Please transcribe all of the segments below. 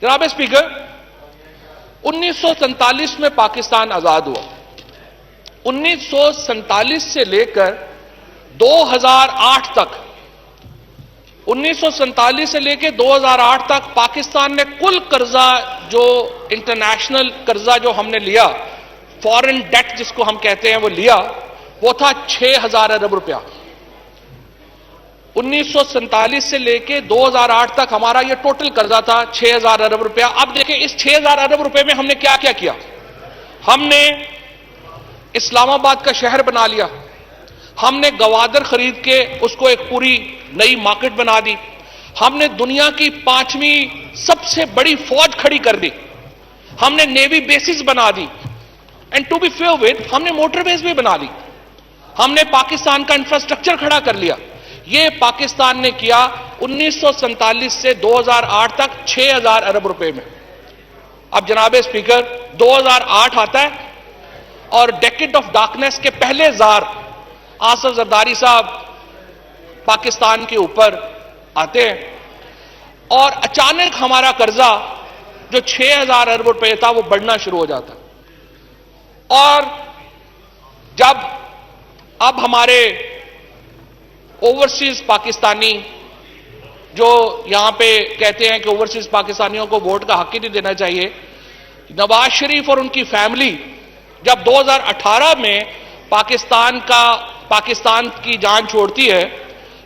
جناب اسپیکر، 1947 میں پاکستان آزاد ہوا۔ 1947 سے لے کر 2008 تک 1947 سے لے کے 2008 تک پاکستان نے کل قرضہ جو انٹرنیشنل قرضہ جو ہم نے لیا، فورن ڈیٹ جس کو ہم کہتے ہیں، وہ لیا، وہ تھا 6,000 ارب روپیہ۔ 1947 سے لے کے 2008 تک ہمارا یہ ٹوٹل قرضہ تھا 6,000 ارب روپیہ۔ اب دیکھیں اس 6,000 ارب روپے میں ہم نے کیا کیا کیا۔ ہم نے اسلام آباد کا شہر بنا لیا، ہم نے گوادر خرید کے اس کو ایک پوری نئی مارکیٹ بنا دی، ہم نے دنیا کی 5ویں سب سے بڑی فوج کھڑی کر دی، ہم نے نیوی بیسز بنا دی، and to be fair with ہم نے موٹر ویز بھی بنا لی، ہم نے پاکستان کا انفراسٹرکچر کھڑا کر لیا۔ یہ پاکستان نے کیا 1947 سے 2008 تک 6,000 ارب روپے میں۔ اب جناب اسپیکر 2008 آتا ہے اور ڈیکیڈ آف ڈارکنیس کے پہلے زار آصف زرداری صاحب پاکستان کے اوپر آتے ہیں اور اچانک ہمارا قرضہ جو 6,000 ارب روپے تھا وہ بڑھنا شروع ہو جاتا۔ اور جب اب ہمارے اوورسیز پاکستانی جو یہاں پہ کہتے ہیں کہ اوورسیز پاکستانیوں کو ووٹ کا حق ہی نہیں دینا چاہیے، نواز شریف اور ان کی فیملی جب 2018 میں پاکستان کی جان چھوڑتی ہے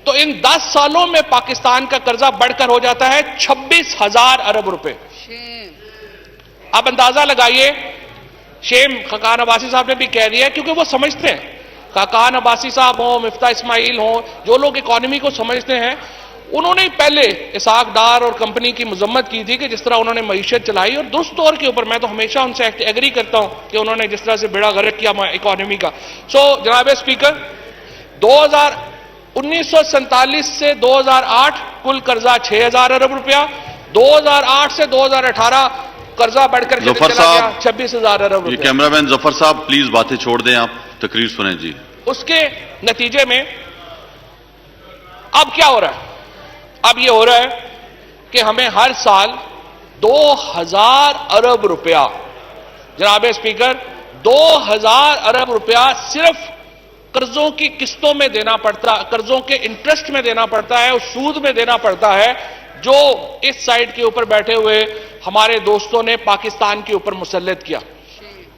تو ان 10 سالوں میں پاکستان کا قرضہ بڑھ کر ہو جاتا ہے 26,000 ارب روپے۔ اب اندازہ لگائیے، شیم خاقان عباسی صاحب نے بھی کہہ دیا ہے کیونکہ وہ سمجھتے ہیں، خاقان عباسی صاحب ہوں، مفتاح اسماعیل ہوں، جو لوگ اکانومی کو سمجھتے ہیں، انہوں نے پہلے اسحاق ڈار اور کمپنی کی مذمت کی تھی کہ جس طرح انہوں نے معیشت چلائی، اور درست طور کے اوپر میں تو ہمیشہ ان سے ایگری کرتا ہوں کہ انہوں نے جس طرح سے بیڑا غرق کیا اکانومی کا۔ جناب اسپیکر، 1947 سے 2008 کل قرضہ 6,000 ارب روپیہ، 2008 سے 2018 قرضہ بڑھ کر چلا گیا 26,000 ارب روپیہ۔ کیمرہ مین ظفر صاحب پلیز باتیں چھوڑ دیں، آپ تقریر سنیں جی۔ اس کے نتیجے میں اب کیا ہو رہا ہے؟ اب یہ ہو رہا ہے کہ ہمیں ہر سال 2,000 ارب روپیہ، جناب اسپیکر 2,000 ارب روپیہ صرف قرضوں کی قسطوں میں دینا پڑتا، قرضوں کے انٹرسٹ میں دینا پڑتا ہے اور سود میں دینا پڑتا ہے، جو اس سائڈ کے اوپر بیٹھے ہوئے ہمارے دوستوں نے پاکستان کے اوپر مسلط کیا۔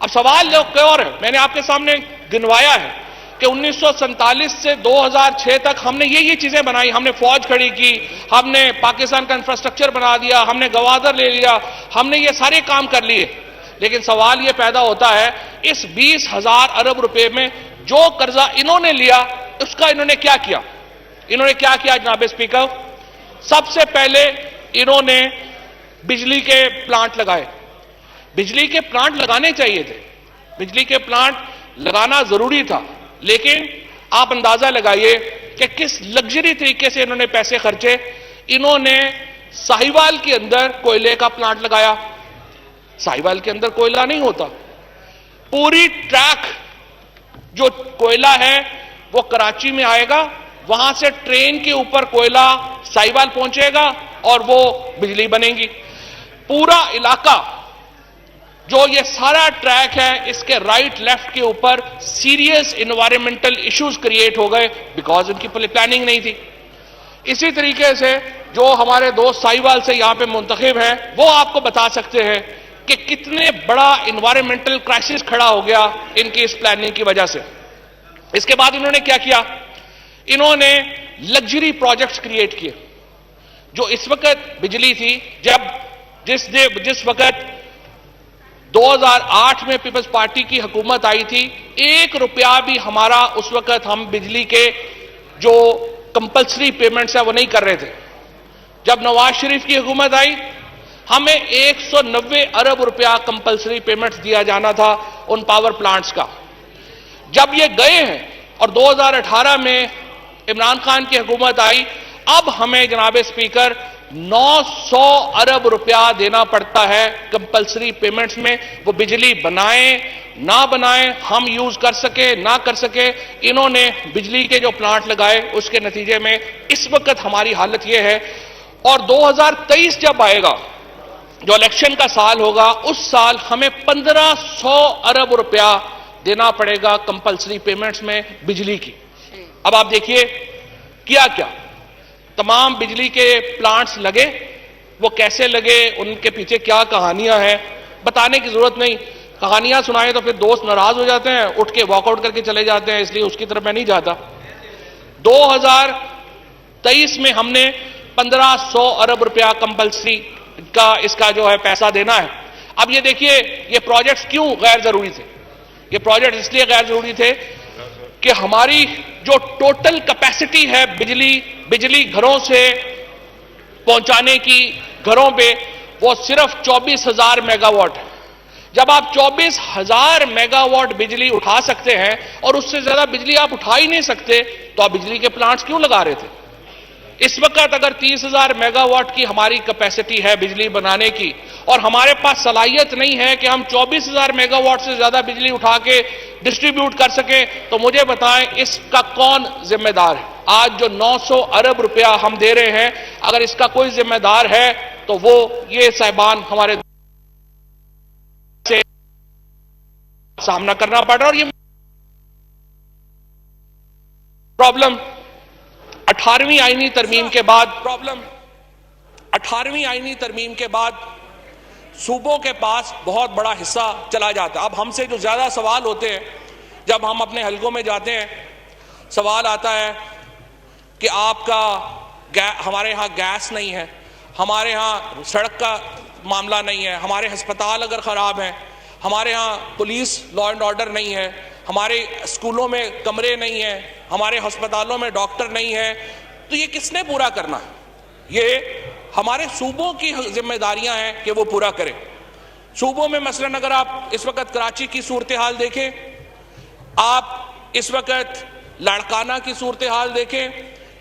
اب سوال جو اور ہے، میں نے آپ کے سامنے گنوایا ہے کہ 1947 سے 2006 تک ہم نے یہ چیزیں بنائی، ہم نے فوج کھڑی کی، ہم نے پاکستان کا انفراسٹرکچر بنا دیا، ہم نے گوادر لے لیا، ہم نے یہ سارے کام کر لیے، لیکن سوال یہ پیدا ہوتا ہے اس 20,000 ارب روپے میں جو قرضہ انہوں نے لیا اس کا انہوں نے کیا کیا؟ انہوں نے کیا کیا جناب اسپیکر؟ سب سے پہلے انہوں نے بجلی کے پلانٹ لگائے۔ بجلی کے پلانٹ لگانے چاہیے تھے، بجلی کے پلانٹ لگانا ضروری تھا، لیکن آپ اندازہ لگائیے کہ کس لگژری طریقے سے انہوں نے پیسے خرچے۔ انہوں نے ساہیوال کے اندر کوئلے کا پلانٹ لگایا، ساہیوال کے اندر کوئلہ نہیں ہوتا، پوری ٹریک جو کوئلہ ہے وہ کراچی میں آئے گا، وہاں سے ٹرین کے اوپر کوئلہ ساہیوال پہنچے گا اور وہ بجلی بنے گی۔ پورا علاقہ جو یہ سارا ٹریک ہے، اس کے رائٹ لیفٹ کے اوپر سیریس انوائرمنٹل ایشوز کریٹ ہو گئے بیکاز ان کی پلاننگ نہیں تھی۔ اسی طریقے سے جو ہمارے دوست ساہیوال سے یہاں پہ منتخب ہیں وہ آپ کو بتا سکتے ہیں کہ کتنے بڑا انوائرمنٹل کرائسس کھڑا ہو گیا ان کی اس پلاننگ کی وجہ سے۔ اس کے بعد انہوں نے کیا کیا؟ انہوں نے لگژری پروجیکٹس کریٹ کیے۔ جو اس وقت بجلی تھی، جس وقت 2008 میں پیپلز پارٹی کی حکومت آئی تھی، 1 روپیہ بھی ہمارا اس وقت ہم بجلی کے جو کمپلسری پیمنٹس ہیں وہ نہیں کر رہے تھے۔ جب نواز شریف کی حکومت آئی، ہمیں 190 ارب روپیہ کمپلسری پیمنٹس دیا جانا تھا ان پاور پلانٹس کا۔ جب یہ گئے ہیں اور 2018 میں عمران خان کی حکومت آئی، اب ہمیں جناب اسپیکر 900 ارب روپیہ دینا پڑتا ہے کمپلسری پیمنٹس میں، وہ بجلی بنائیں نہ بنائیں، ہم یوز کر سکے نہ کر سکے۔ انہوں نے بجلی کے جو پلانٹ لگائے اس کے نتیجے میں اس وقت ہماری حالت یہ ہے، اور 2023 جب آئے گا جو الیکشن کا سال ہوگا اس سال ہمیں 1500 ارب روپیہ دینا پڑے گا کمپلسری پیمنٹس میں بجلی کی. اب آپ دیکھیے کیا تمام بجلی کے پلانٹس لگے, وہ کیسے لگے, ان کے پیچھے کیا کہانیاں ہیں, بتانے کی ضرورت نہیں. کہانیاں سنائیں تو پھر دوست ناراض ہو جاتے ہیں, اٹھ کے واک آؤٹ کر کے چلے جاتے ہیں, اس لیے اس کی طرف میں نہیں جاتا. 2023 میں ہم نے 1500 ارب روپیہ کمپلسری کا اس کا جو ہے پیسہ دینا ہے. اب یہ دیکھیے یہ پروجیکٹس کیوں غیر ضروری تھے. یہ پروجیکٹ اس لیے غیر ضروری تھے کہ ہماری جو ٹوٹل کیپیسٹی ہے بجلی گھروں سے پہنچانے کی گھروں پہ, وہ صرف 24,000 میگا واٹ. جب آپ 24,000 میگا واٹ بجلی اٹھا سکتے ہیں اور اس سے زیادہ بجلی آپ اٹھا ہی نہیں سکتے تو آپ بجلی کے پلانٹس کیوں لگا رہے تھے. اس وقت اگر 30,000 میگا واٹ کی ہماری کیپیسٹی ہے بجلی بنانے کی اور ہمارے پاس صلاحیت نہیں ہے کہ ہم 24,000 میگا واٹ سے زیادہ بجلی اٹھا کے ڈسٹریبیوٹ کر سکیں, تو مجھے بتائیں اس کا کون ذمہ دار ہے. آج جو 900 ارب روپیہ ہم دے رہے ہیں, اگر اس کا کوئی ذمہ دار ہے تو وہ یہ صاحبان ہمارے سے سامنا کرنا پڑ رہا ہے. اور یہ پرابلم 18ویں آئینی ترمیم کے بعد صوبوں کے پاس بہت بڑا حصہ چلا جاتا ہے. اب ہم سے جو زیادہ سوال ہوتے ہیں جب ہم اپنے حلقوں میں جاتے ہیں, سوال آتا ہے کہ آپ کا ہمارے ہاں گیس نہیں ہے, ہمارے ہاں سڑک کا معاملہ نہیں ہے, ہمارے ہسپتال اگر خراب ہیں, ہمارے ہاں پولیس لا اینڈ آرڈر نہیں ہے, ہمارے اسکولوں میں کمرے نہیں ہیں, ہمارے ہسپتالوں میں ڈاکٹر نہیں ہے, تو یہ کس نے پورا کرنا ہے؟ یہ ہمارے صوبوں کی ذمہ داریاں ہیں کہ وہ پورا کریں. صوبوں میں مثلاً اگر آپ اس وقت کراچی کی صورتحال دیکھیں, آپ اس وقت لاڑکانہ کی صورتحال دیکھیں,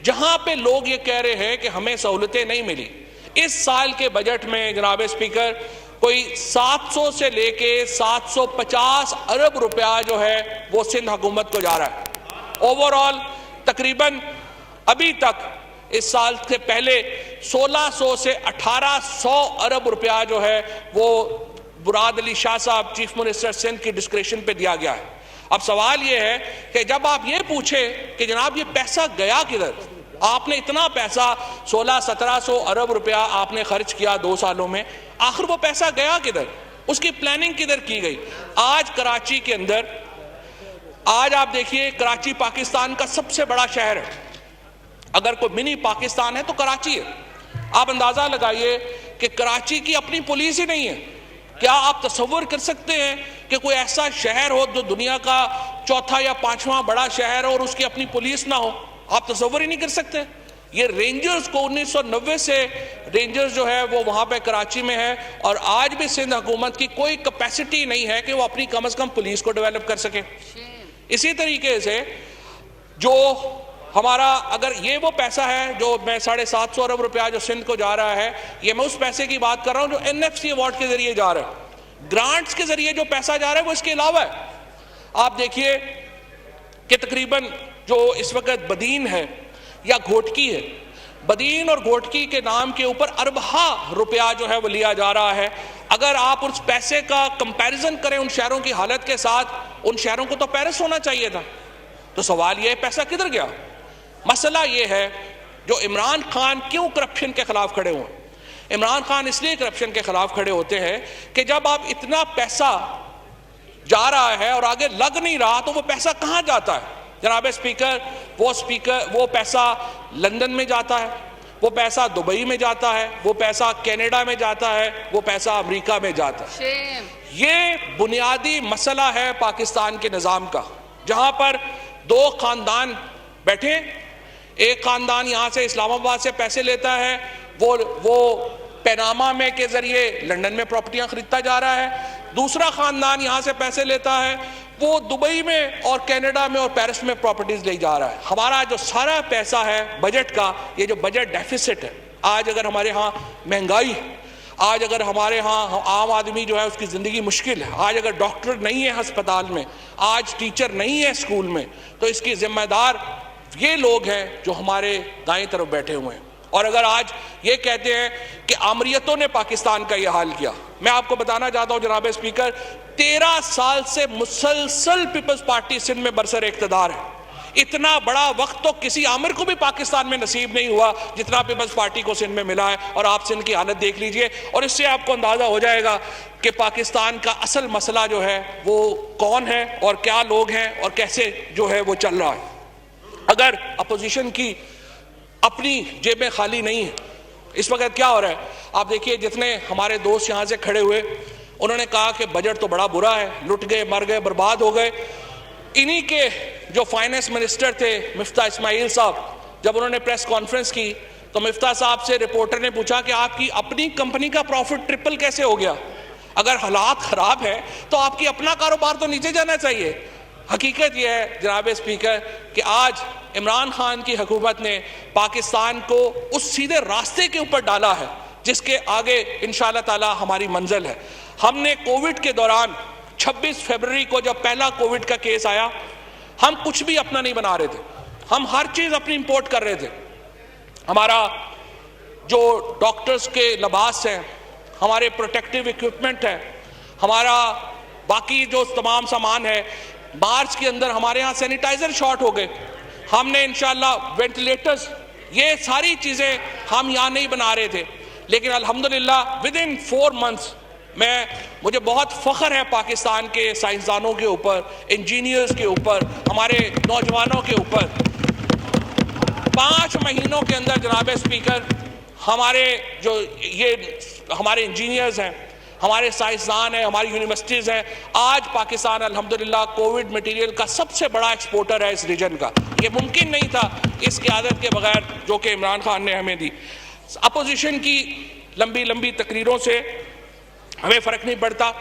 جہاں پہ لوگ یہ کہہ رہے ہیں کہ ہمیں سہولتیں نہیں ملی. اس سال کے بجٹ میں جناب اسپیکر کوئی 700 سے لے کے 750 ارب روپیہ جو ہے وہ سندھ حکومت کو جا رہا ہے. اوور آل تقریباً ابھی تک اس سال سے پہلے 1600 سے 1800 ارب روپیہ جو ہے وہ مراد علی شاہ صاحب چیف منسٹر سندھ کی ڈسکریشن پہ دیا گیا ہے. اب سوال یہ ہے کہ جب آپ یہ پوچھیں کہ جناب یہ پیسہ گیا کدھر, آپ نے اتنا پیسہ 1600-1700 ارب روپیہ آپ نے خرچ کیا 2 سالوں میں, آخر وہ پیسہ گیا کدھر, اس کی پلاننگ کدھر کی گئی؟ آج کراچی کے اندر آج آپ دیکھیے کراچی پاکستان کا سب سے بڑا شہر ہے. اگر کوئی منی پاکستان ہے تو کراچی ہے. آپ اندازہ لگائیے کہ کراچی کی اپنی پولیس ہی نہیں ہے. کیا آپ تصور کر سکتے ہیں کہ کوئی ایسا شہر ہو جو دنیا کا 4تھا یا 5واں بڑا شہر ہو اور اس کی اپنی پولیس نہ ہو؟ آپ تصور ہی نہیں کر سکتے. یہ رینجرز کو 1990 سے رینجرز جو ہے وہ وہاں پہ کراچی میں ہے, اور آج بھی سندھ حکومت کی کوئی کیپیسٹی نہیں ہے کہ وہ اپنی کم از کم پولیس کو ڈیولپ کر سکے. اسی طریقے سے جو ہمارا اگر یہ وہ پیسہ ہے جو میں 750 ارب روپیہ جو سندھ کو جا رہا ہے, یہ میں اس پیسے کی بات کر رہا ہوں جو NFC ایوارڈ کے ذریعے جا رہا ہے. گرانٹس کے ذریعے جو پیسہ جا رہا ہے وہ اس کے علاوہ ہے. آپ دیکھیے کہ تقریباً جو اس وقت بدین ہے یا گھوٹکی ہے, بدین اور گھوٹکی کے نام کے اوپر اربہ روپیہ جو ہے وہ لیا جا رہا ہے. اگر آپ اس پیسے کا کمپیریزن کریں ان شہروں کی حالت کے ساتھ, ان شہروں کو تو پیرس ہونا چاہیے تھا. تو سوال یہ پیسہ کدھر گیا؟ مسئلہ یہ ہے جو عمران خان کیوں کرپشن کے خلاف کھڑے ہوئے. عمران خان اس لیے کرپشن کے خلاف کھڑے ہوتے ہیں کہ جب آپ اتنا پیسہ جا رہا ہے اور آگے لگ نہیں رہا تو وہ پیسہ کہاں جاتا ہے؟ جناب اسپیکر وہ پیسہ لندن میں جاتا ہے, وہ پیسہ دبئی میں جاتا ہے, وہ پیسہ کینیڈا میں جاتا ہے, وہ پیسہ امریکہ میں جاتا ہے. یہ بنیادی مسئلہ ہے پاکستان کے نظام کا, جہاں پر 2 خاندان بیٹھے, ایک خاندان یہاں سے اسلام آباد سے پیسے لیتا ہے, وہ پیناما میں کے ذریعے لندن میں پراپرٹیاں خریدتا جا رہا ہے, دوسرا خاندان یہاں سے پیسے لیتا ہے, وہ دبئی میں اور کینیڈا میں اور پیرس میں پراپرٹیز لے جا رہا ہے. ہمارا جو سارا پیسہ ہے بجٹ کا, یہ جو بجٹ ڈیفیسٹ ہے, آج اگر ہمارے ہاں مہنگائی ہے, آج اگر ہمارے ہاں عام آدمی جو ہے اس کی زندگی مشکل ہے, آج اگر ڈاکٹر نہیں ہے ہسپتال میں, آج ٹیچر نہیں ہے اسکول میں, تو اس کی ذمہ دار یہ لوگ ہیں جو ہمارے دائیں طرف بیٹھے ہوئے ہیں. اور اگر آج یہ کہتے ہیں کہ آمریتوں نے پاکستان کا یہ حال کیا، میں آپ کو بتانا چاہتا ہوں جناب اسپیکر، 13 سال سے مسلسل پیپلز پارٹی سندھ میں برسر اقتدار ہے. اتنا بڑا وقت تو کسی آمر کو بھی پاکستان میں نصیب نہیں ہوا جتنا پیپلز پارٹی کو سندھ میں ملا ہے. اور آپ سندھ کی حالت دیکھ لیجئے اور اس سے آپ کو اندازہ ہو جائے گا کہ پاکستان کا اصل مسئلہ جو ہے وہ کون ہے اور کیا لوگ ہیں اور کیسے جو ہے وہ چل رہا ہے. اگر اپوزیشن کی اپنی جیبیں خالی نہیں ہیں، اس وقت کیا ہو رہا ہے آپ دیکھیے، جتنے ہمارے دوست یہاں سے کھڑے ہوئے انہوں نے کہا کہ بجٹ تو بڑا برا ہے، لٹ گئے، مر گئے، برباد ہو گئے. انہی کے جو فائنانس منسٹر تھے مفتاح اسماعیل صاحب، جب انہوں نے پریس کانفرنس کی تو مفتاح صاحب سے رپورٹر نے پوچھا کہ آپ کی اپنی کمپنی کا پروفٹ ٹرپل کیسے ہو گیا؟ اگر حالات خراب ہے تو آپ کی اپنا کاروبار تو نیچے جانا چاہیے. حقیقت یہ ہے جناب اسپیکر کہ آج عمران خان کی حکومت نے پاکستان کو اس سیدھے راستے کے اوپر ڈالا ہے جس کے آگے انشاءاللہ تعالی ہماری منزل ہے. ہم نے کووڈ کے دوران 26 فروری کو جب پہلا کووڈ کا کیس آیا، ہم کچھ بھی اپنا نہیں بنا رہے تھے، ہم ہر چیز اپنی امپورٹ کر رہے تھے. ہمارا جو ڈاکٹرز کے لباس ہیں، ہمارے پروٹیکٹیو ایکوپمنٹ ہے، ہمارا باقی جو تمام سامان ہے، مارچ کے اندر ہمارے ہاں سینیٹائزر شارٹ ہو گئے. ہم نے انشاءاللہ وینٹیلیٹرز، یہ ساری چیزیں ہم یہاں نہیں بنا رہے تھے، لیکن الحمدللہ ودن 4 months مجھے بہت فخر ہے پاکستان کے سائنسدانوں کے اوپر، انجینئرز کے اوپر، ہمارے نوجوانوں کے اوپر. 5 مہینوں کے اندر جناب اسپیکر ہمارے جو یہ ہمارے انجینئرز ہیں، ہمارے سائنسدان ہیں، ہماری یونیورسٹیز ہیں، آج پاکستان الحمدللہ کووڈ میٹیریل کا سب سے بڑا ایکسپورٹر ہے اس ریجن کا. یہ ممکن نہیں تھا اس قیادت کے بغیر جو کہ عمران خان نے ہمیں دی. اپوزیشن کی لمبی لمبی تقریروں سے ہمیں فرق نہیں پڑتا،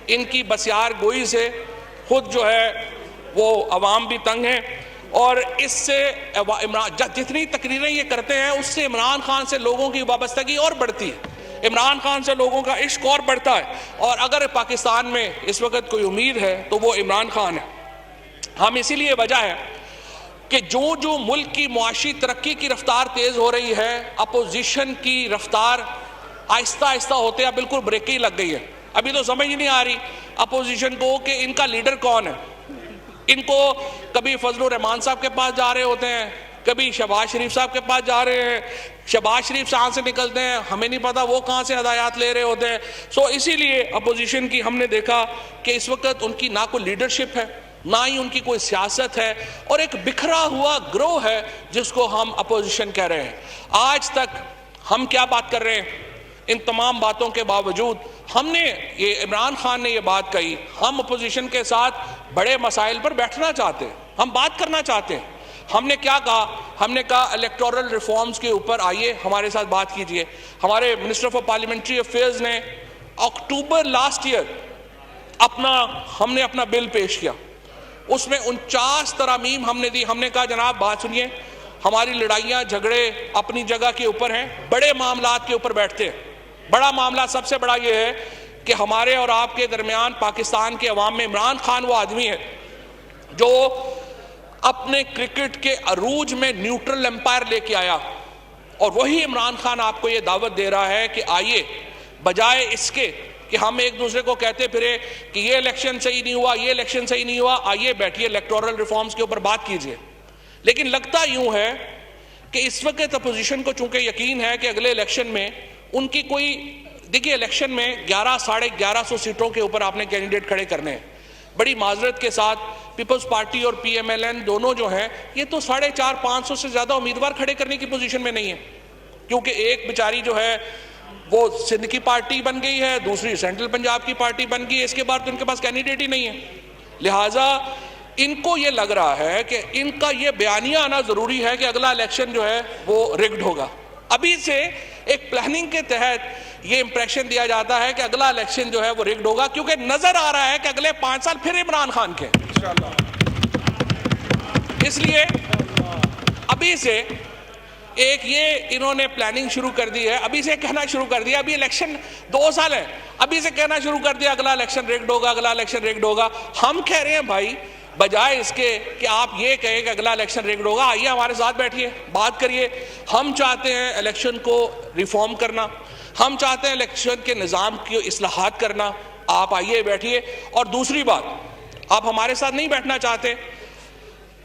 ان کی بسیار گوئی سے خود جو ہے وہ عوام بھی تنگ ہیں، اور اس سے جتنی تقریریں یہ کرتے ہیں اس سے عمران خان سے لوگوں کی وابستگی اور بڑھتی ہے، عمران خان سے لوگوں کا عشق اور بڑھتا ہے. اور اگر پاکستان میں اس وقت کوئی امید ہے تو وہ عمران خان ہے. ہم اسی لیے وجہ ہے کہ جو ملک کی معاشی ترقی کی رفتار تیز ہو رہی ہے، اپوزیشن کی رفتار آہستہ آہستہ ہوتے ہیں بالکل بریک ہی لگ گئی ہے. ابھی تو سمجھ نہیں آ رہی اپوزیشن کو کہ ان کا لیڈر کون ہے. ان کو کبھی فضل الرحمان صاحب کے پاس جا رہے ہوتے ہیں، کبھی شہباز شریف صاحب کے پاس جا رہے ہیں، شہباز شریف کہاں سے نکلتے ہیں ہمیں نہیں پتا، وہ کہاں سے ہدایات لے رہے ہوتے ہیں. اسی لیے اپوزیشن کی ہم نے دیکھا کہ اس وقت ان کی نہ کوئی لیڈرشپ ہے، نہ ہی ان کی کوئی سیاست ہے، اور ایک بکھرا ہوا گروہ ہے جس کو ہم اپوزیشن کہہ رہے ہیں. آج تک ہم کیا بات کر رہے ہیں؟ ان تمام باتوں کے باوجود ہم نے یہ عمران خان نے یہ بات کہی، ہم اپوزیشن کے ساتھ بڑے مسائل پر بیٹھنا چاہتے ہیں، ہم بات کرنا چاہتے ہیں. ہم نے کیا کہا؟ ہم نے کہا الیکٹورل ریفارمز کے اوپر آئیے ہمارے ساتھ بات کیجئے. ہمارے منسٹر فار پارلیمنٹری افیئرز نے اکتوبر لاسٹ ایئر ہم نے اپنا بل پیش کیا، اس میں 49 ترامیم ہم نے دی. ہم نے کہا جناب بات سنیے، ہماری لڑائیاں جھگڑے اپنی جگہ کے اوپر ہیں، بڑے معاملات کے اوپر بیٹھتے ہیں. بڑا معاملہ سب سے بڑا یہ ہے کہ ہمارے اور آپ کے درمیان پاکستان کے عوام میں عمران خان وہ آدمی ہے جو اپنے کرکٹ کے عروج میں نیوٹرل امپائر لے کے آیا، اور وہی عمران خان آپ کو یہ دعوت دے رہا ہے کہ آئیے، بجائے اس کے کہ ہم ایک دوسرے کو کہتے پھرے کہ یہ الیکشن صحیح نہیں ہوا، یہ الیکشن صحیح نہیں ہوا، آئیے بیٹھیے الیکٹورل ریفارمز کے اوپر بات کیجئے. لیکن لگتا یوں ہے کہ اس وقت اپوزیشن کو چونکہ یقین ہے کہ اگلے الیکشن میں ان کی کوئی، دیکھیے الیکشن میں 1100-1150 سیٹوں کے اوپر آپ نے کینڈیڈیٹ کھڑے کرنے ہیں. بڑی معذرت کے ساتھ پیپلز پارٹی اور پی ایم ایل این دونوں جو ہیں یہ تو 450-500 سے زیادہ امیدوار کھڑے کرنے کی پوزیشن میں نہیں ہے، کیونکہ ایک بیچاری جو ہے وہ سندھ کی پارٹی بن گئی ہے، دوسری سینٹرل پنجاب کی پارٹی بن گئی ہے، اس کے بعد تو ان کے پاس کینڈیڈیٹ ہی نہیں ہے. لہٰذا ان کو یہ لگ رہا ہے کہ ان کا یہ بیانیہ آنا ضروری ہے کہ اگلا الیکشن جو ہے وہ ریگڈ ہوگا. ابھی سے ایک پلاننگ کے تحت یہ امپریشن دیا جاتا ہے کہ اگلا الیکشن جو ہے وہ ریگڈ ہوگا، کیونکہ نظر آ رہا ہے کہ اگلے 5 سال پھر عمران خان کے انشاءاللہ. اس لیے ابھی سے ایک یہ انہوں نے پلاننگ شروع کر دی ہے، ابھی سے کہنا شروع کر دیا، ابھی الیکشن 2 سال ہے، ابھی سے کہنا شروع کر دیا اگلا الیکشن ریگڈ ہوگا، اگلا الیکشن ریگڈ ہوگا. ہم کہہ رہے ہیں بھائی بجائے اس کے کہ آپ یہ کہیں کہ اگلا الیکشن ریگڈ ہوگا. آئیے ہمارے ساتھ بیٹھیے, بات کریے. ہم چاہتے ہیں الیکشن کو ریفارم کرنا, ہم چاہتے ہیں الیکشن کے نظام کی اصلاحات کرنا. آپ آئیے بیٹھیے. اور دوسری بات, آپ ہمارے ساتھ نہیں بیٹھنا چاہتے,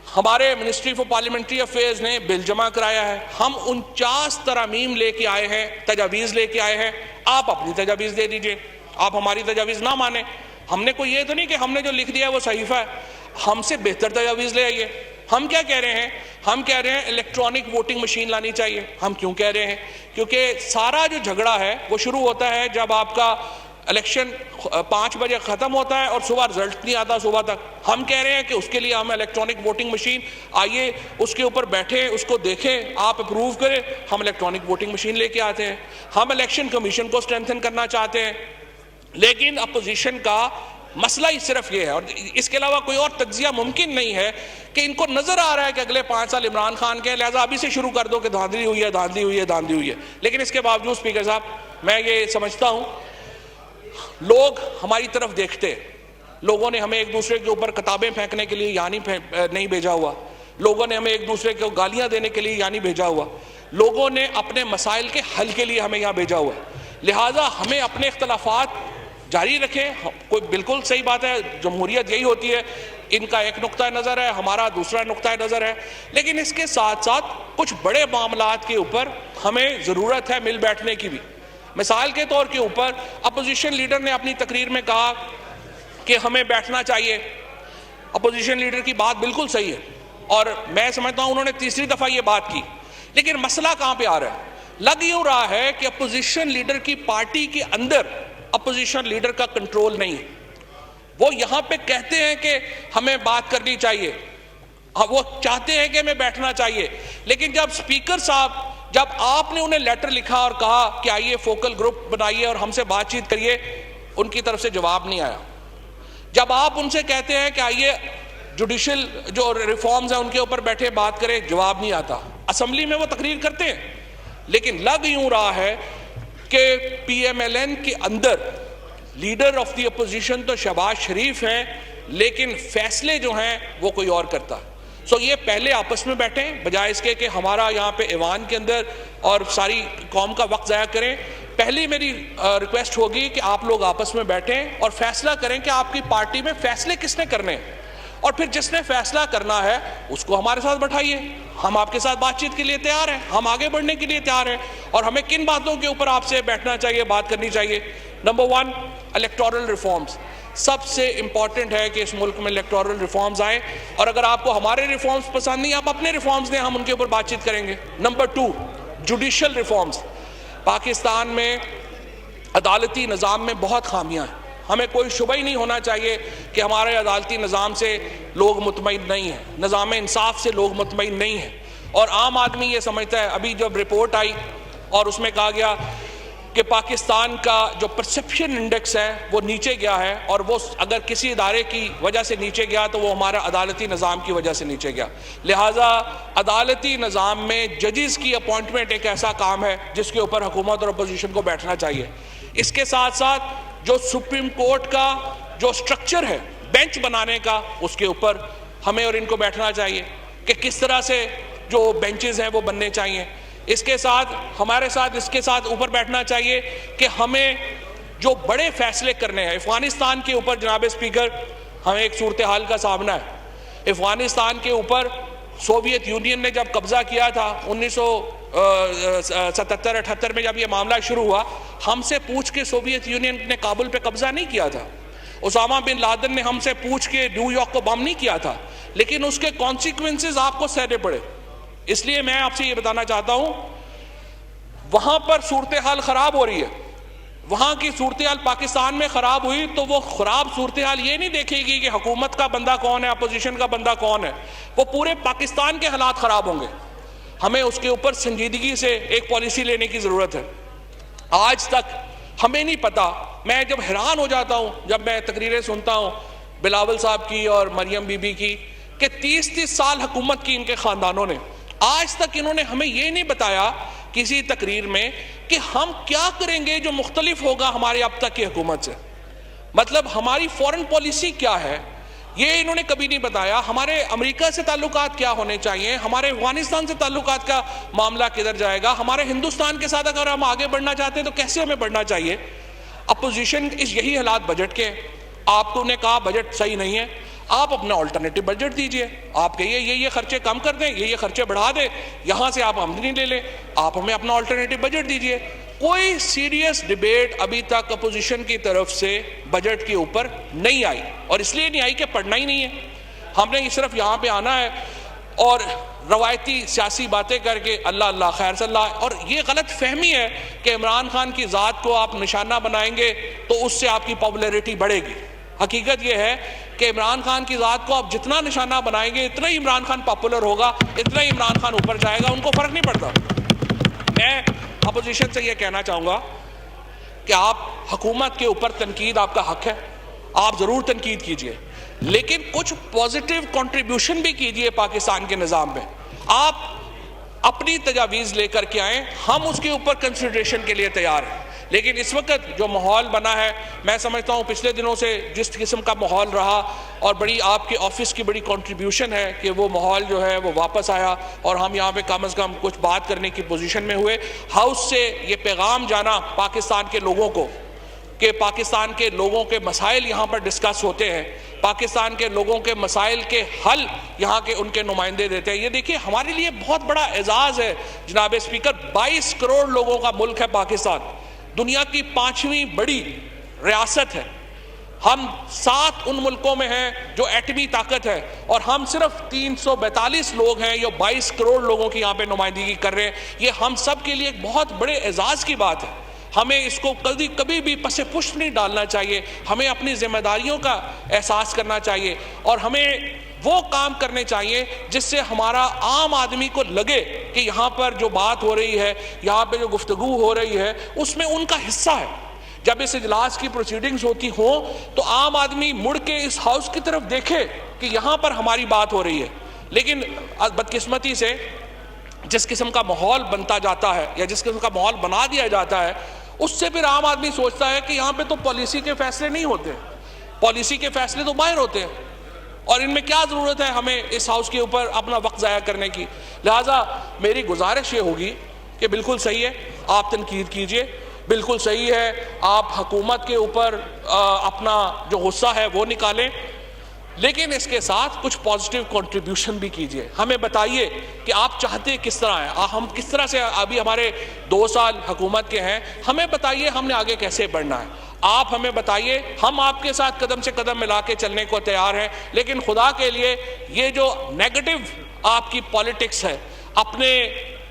ہمارے منسٹری فار پارلیمنٹری افیئرز نے بل جمع کرایا ہے, ہم 49 ترامیم لے کے آئے ہیں, تجاویز لے کے آئے ہیں. آپ اپنی تجاویز دے دیجئے, آپ ہماری تجاویز نہ مانیں. ہم نے کوئی یہ تو نہیں کہ ہم نے جو لکھ دیا ہے وہ صحیفہ ہے, ہم سے بہتر تجاویز لے آئیے. ہم کیا کہہ رہے ہیں؟ ہم کہہ رہے ہیں الیکٹرانک ووٹنگ مشین لانی چاہیے. ہم کیوں کہہ رہے ہیں؟ کیونکہ سارا جو جھگڑا ہے وہ شروع ہوتا ہے جب آپ کا الیکشن 5 بجے ختم ہوتا ہے اور صبح رزلٹ نہیں آتا صبح تک. ہم کہہ رہے ہیں کہ اس کے لیے ہم الیکٹرانک ووٹنگ مشین, آئیے اس کے اوپر بیٹھیں, اس کو دیکھیں, آپ اپروو کریں, ہم الیکٹرانک ووٹنگ مشین لے کے آتے ہیں. ہم الیکشن کمیشن کو اسٹرینتھن کرنا چاہتے ہیں. لیکن اپوزیشن کا مسئلہ ہی صرف یہ ہے, اور اس کے علاوہ کوئی اور تجزیہ ممکن نہیں ہے, کہ ان کو نظر آ رہا ہے کہ اگلے 5 سال عمران خان کے ہیں, لہٰذا ابھی سے شروع کر دو کہ دھاندلی ہوئی ہے, دھاندلی ہوئی ہے, دھاندلی ہوئی ہے. لیکن اس کے باوجود اسپیکر صاحب, میں یہ سمجھتا ہوں لوگ ہماری طرف دیکھتے. لوگوں نے ہمیں ایک دوسرے کے اوپر کتابیں پھینکنے کے لیے یہاں نہیں بھیجا ہوا, لوگوں نے ہمیں ایک دوسرے کو گالیاں دینے کے لیے یہاں نہیں بھیجا ہوا, لوگوں نے اپنے مسائل کے حل کے لیے ہمیں یہاں بھیجا ہوا. لہٰذا ہمیں اپنے اختلافات جاری رکھیں. کوئی بالکل صحیح بات ہے, جمہوریت یہی ہوتی ہے, ان کا ایک نقطہ نظر ہے, ہمارا دوسرا نقطہ نظر ہے. لیکن اس کے ساتھ ساتھ کچھ بڑے معاملات کے اوپر ہمیں ضرورت ہے مل بیٹھنے کی بھی. مثال کے طور کے اوپر اپوزیشن لیڈر نے اپنی تقریر میں کہا کہ ہمیں بیٹھنا چاہیے. اپوزیشن لیڈر کی بات بالکل صحیح ہے, اور میں سمجھتا ہوں انہوں نے تیسری دفعہ یہ بات کی. لیکن مسئلہ کہاں پہ آ رہا ہے؟ لگ یوں رہا ہے کہ اپوزیشن لیڈر کی پارٹی کے اندر اپوزیشن لیڈر کا کنٹرول نہیں ہے. وہ یہاں پہ کہتے ہیں کہ ہمیں بات کرنی چاہیے, وہ چاہتے ہیں کہ ہمیں بیٹھنا چاہیے, لیکن جب اسپیکر صاحب, جب آپ نے انہیں لیٹر لکھا اور کہا کہ آئیے فوکل گروپ بنائیے اور ہم سے بات چیت کریے, ان کی طرف سے جواب نہیں آیا. جب آپ ان سے کہتے ہیں کہ آئیے جوڈیشل جو ریفارمز ہیں ان کے اوپر بیٹھے بات کریں, جواب نہیں آتا. اسمبلی میں وہ تقریر کرتے ہیں, لیکن لگ یوں رہا ہے کہ پی ایم ایل این کے اندر لیڈر آف دی اپوزیشن تو شہباز شریف ہیں, لیکن فیصلے جو ہیں وہ کوئی اور کرتا ہے. یہ پہلے آپس میں بیٹھیں بجائے اس کے کہ ہمارا یہاں پہ ایوان کے اندر اور ساری قوم کا وقت ضائع کریں. پہلی میری ریکویسٹ ہوگی کہ آپ لوگ آپس میں بیٹھیں اور فیصلہ کریں کہ آپ کی پارٹی میں فیصلے کس نے کرنے ہیں, اور پھر جس نے فیصلہ کرنا ہے اس کو ہمارے ساتھ بٹھائیے. ہم آپ کے ساتھ بات چیت کے لیے تیار ہیں, ہم آگے بڑھنے کے لیے تیار ہیں. اور ہمیں کن باتوں کے اوپر آپ سے بیٹھنا چاہیے, بات کرنی چاہیے؟ Number 1, electoral reforms. سب سے امپورٹنٹ ہے کہ اس ملک میں الیکٹورل ریفارمز آئیں, اور اگر آپ کو ہمارے ریفارمز پسند نہیں, آپ اپنے ریفارمز دیں, ہم ان کے اوپر بات چیت کریں گے. Number 2, judicial reforms. پاکستان میں عدالتی نظام میں بہت خامیاں ہیں. ہمیں کوئی شبہ ہی نہیں ہونا چاہیے کہ ہمارے عدالتی نظام سے لوگ مطمئن نہیں ہیں, نظام انصاف سے لوگ مطمئن نہیں ہیں. اور عام آدمی یہ سمجھتا ہے, ابھی جب رپورٹ آئی اور اس میں کہا گیا کہ پاکستان کا جو پرسپشن انڈیکس ہے وہ نیچے گیا ہے, اور وہ اگر کسی ادارے کی وجہ سے نیچے گیا تو وہ ہمارا عدالتی نظام کی وجہ سے نیچے گیا. لہٰذا عدالتی نظام میں ججز کی اپوائنٹمنٹ ایک ایسا کام ہے جس کے اوپر حکومت اور اپوزیشن کو بیٹھنا چاہیے. اس کے ساتھ ساتھ جو سپریم کورٹ کا جو سٹرکچر ہے بینچ بنانے کا, اس کے اوپر ہمیں اور ان کو بیٹھنا چاہیے کہ کس طرح سے جو بینچز ہیں وہ بننے چاہیے. اس کے ساتھ ہمارے ساتھ اس کے ساتھ اوپر بیٹھنا چاہیے کہ ہمیں جو بڑے فیصلے کرنے ہیں. افغانستان کے اوپر جناب اسپیکر ہمیں ایک صورتحال کا سامنا ہے. افغانستان کے اوپر سوویت یونین نے جب قبضہ کیا تھا 1977-78 میں, جب یہ معاملہ شروع ہوا, ہم سے پوچھ کے سوویت یونین نے کابل پہ قبضہ نہیں کیا تھا. اسامہ بن لادن نے ہم سے پوچھ کے نیو یارک کو بم نہیں کیا تھا, لیکن اس کے کانسیکوینسز آپ کو سہنے پڑے. اس لیے میں آپ سے یہ بتانا چاہتا ہوں, وہاں پر صورتحال خراب ہو رہی ہے, وہاں کی صورتحال پاکستان میں خراب ہوئی تو وہ خراب صورتحال یہ نہیں دیکھے گی کہ حکومت کا بندہ کون ہے, اپوزیشن کا بندہ کون ہے, وہ پورے پاکستان کے حالات خراب ہوں گے. ہمیں اس کے اوپر سنجیدگی سے ایک پالیسی لینے کی ضرورت ہے. آج تک ہمیں نہیں پتا, میں جب حیران ہو جاتا ہوں جب میں تقریریں سنتا ہوں بلاول صاحب کی اور مریم بی بی کی, کہ 30 سال حکومت کی ان کے خاندانوں نے, آج تک انہوں نے ہمیں یہ نہیں بتایا کسی تقریر میں کہ ہم کیا کریں گے جو مختلف ہوگا ہمارے اب تک کی حکومت سے. مطلب ہماری فورن پالیسی کیا ہے, یہ انہوں نے کبھی نہیں بتایا ہمارے امریکہ سے تعلقات کیا ہونے چاہیے, ہمارے افغانستان سے تعلقات کا معاملہ کدھر جائے گا, ہمارے ہندوستان کے ساتھ اگر ہم آگے بڑھنا چاہتے ہیں تو کیسے ہمیں بڑھنا چاہیے. اپوزیشن اس یہی حالات بجٹ کے, آپ کو نے کہا بجٹ صحیح نہیں ہے, آپ اپنا آلٹرنیٹو بجٹ دیجئے, آپ کہیے یہ خرچے کم کر دیں, یہ خرچے بڑھا دیں, یہاں سے آپ آمدنی لے لیں, آپ ہمیں اپنا آلٹرنیٹو بجٹ دیجئے. کوئی سیریس ڈیبیٹ ابھی تک اپوزیشن کی طرف سے بجٹ کے اوپر نہیں آئی, اور اس لیے نہیں آئی کہ پڑھنا ہی نہیں ہے. ہم نے صرف یہاں پہ آنا ہے اور روایتی سیاسی باتیں کر کے اللہ اللہ خیر صلی اللہ, اور یہ غلط فہمی ہے کہ عمران خان کی ذات کو آپ نشانہ بنائیں گے تو اس سے آپ کی پاپولیرٹی بڑھے گی. حقیقت یہ ہے کہ عمران خان کی ذات کو آپ جتنا نشانہ بنائیں گے اتنا ہی عمران خان پاپولر ہوگا, اتنا ہی عمران خان اوپر جائے گا, ان کو فرق نہیں پڑتا. میں اپوزیشن سے یہ کہنا چاہوں گا کہ آپ حکومت کے اوپر تنقید آپ کا حق ہے, آپ ضرور تنقید کیجئے, لیکن کچھ پازیٹیو کنٹریبیوشن بھی کیجئے پاکستان کے نظام میں. آپ اپنی تجاویز لے کر کے آئیں, ہم اس کے اوپر کنسیڈریشن کے لیے تیار ہیں. لیکن اس وقت جو ماحول بنا ہے, میں سمجھتا ہوں پچھلے دنوں سے جس قسم کا ماحول رہا, اور بڑی آپ کے آفس کی بڑی کنٹریبیوشن ہے کہ وہ ماحول جو ہے وہ واپس آیا, اور ہم یہاں پہ کم از کم کچھ بات کرنے کی پوزیشن میں ہوئے. ہاؤس سے یہ پیغام جانا پاکستان کے لوگوں کو کہ پاکستان کے لوگوں کے مسائل یہاں پر ڈسکس ہوتے ہیں, پاکستان کے لوگوں کے مسائل کے حل یہاں کے ان کے نمائندے دیتے ہیں. یہ دیکھیے ہمارے لیے بہت بڑا اعزاز ہے جناب اسپیکر, 22 کروڑ لوگوں کا ملک ہے پاکستان, دنیا کی 5ویں بڑی ریاست ہے. ہم 7 ان ملکوں میں ہیں جو ایٹمی طاقت ہے, اور ہم صرف 342 لوگ ہیں جو 22 کروڑ لوگوں کی یہاں پہ نمائندگی کر رہے ہیں. یہ ہم سب کے لیے ایک بہت بڑے اعزاز کی بات ہے. ہمیں اس کو کبھی بھی پس پشت نہیں ڈالنا چاہیے, ہمیں اپنی ذمہ داریوں کا احساس کرنا چاہیے, اور ہمیں وہ کام کرنے چاہیے جس سے ہمارا عام آدمی کو لگے کہ یہاں پر جو بات ہو رہی ہے, یہاں پہ جو گفتگو ہو رہی ہے, اس میں ان کا حصہ ہے. جب اس اجلاس کی پروسیڈنگز ہوتی ہوں تو عام آدمی مڑ کے اس ہاؤس کی طرف دیکھے کہ یہاں پر ہماری بات ہو رہی ہے. لیکن بدقسمتی سے جس قسم کا ماحول بنتا جاتا ہے, یا جس قسم کا ماحول بنا دیا جاتا ہے, اس سے پھر عام آدمی سوچتا ہے کہ یہاں پہ تو پالیسی کے فیصلے نہیں ہوتے, پالیسی کے فیصلے تو باہر ہوتے ہیں, اور ان میں کیا ضرورت ہے ہمیں اس ہاؤس کے اوپر اپنا وقت ضائع کرنے کی. لہٰذا میری گزارش یہ ہوگی کہ بالکل صحیح ہے آپ تنقید کیجئے, بالکل صحیح ہے آپ حکومت کے اوپر اپنا جو غصہ ہے وہ نکالیں, لیکن اس کے ساتھ کچھ پازیٹیو کنٹریبیوشن بھی کیجئے. ہمیں بتائیے کہ آپ چاہتے کس طرح ہیں, ہم کس طرح سے, ابھی ہمارے 2 سال حکومت کے ہیں, ہمیں بتائیے ہم نے آگے کیسے بڑھنا ہے. آپ ہمیں بتائیے, ہم آپ کے ساتھ قدم سے قدم ملا کے چلنے کو تیار ہیں. لیکن خدا کے لیے یہ جو نیگیٹو آپ کی پالیٹکس ہے, اپنے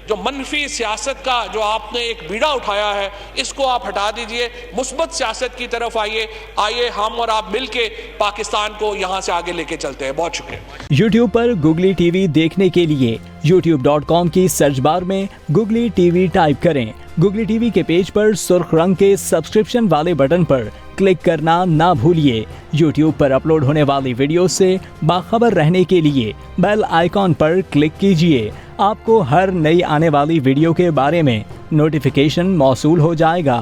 جو منفی سیاست کا جو آپ نے ایک بیڑا اٹھایا ہے, اس کو آپ ہٹا دیجئے, مثبت سیاست کی طرف آئیے ہم اور آپ مل کے پاکستان کو یہاں سے آگے لے کے چلتے ہیں. بہت شکریہ. یوٹیوب پر گوگلی ٹی وی دیکھنے کے لیے youtube.com کی سرچ بار میں گوگلی ٹی وی ٹائپ کریں. گوگلی ٹی وی کے پیج پر سرخ رنگ کے سبسکرپشن والے بٹن پر کلک کرنا نہ بھولیے. یوٹیوب پر اپلوڈ ہونے والی ویڈیو سے باخبر رہنے کے لیے بیل آئیکن پر کلک کیجیے. آپ کو ہر نئی آنے والی ویڈیو کے بارے میں نوٹیفیکیشن موصول ہو جائے گا.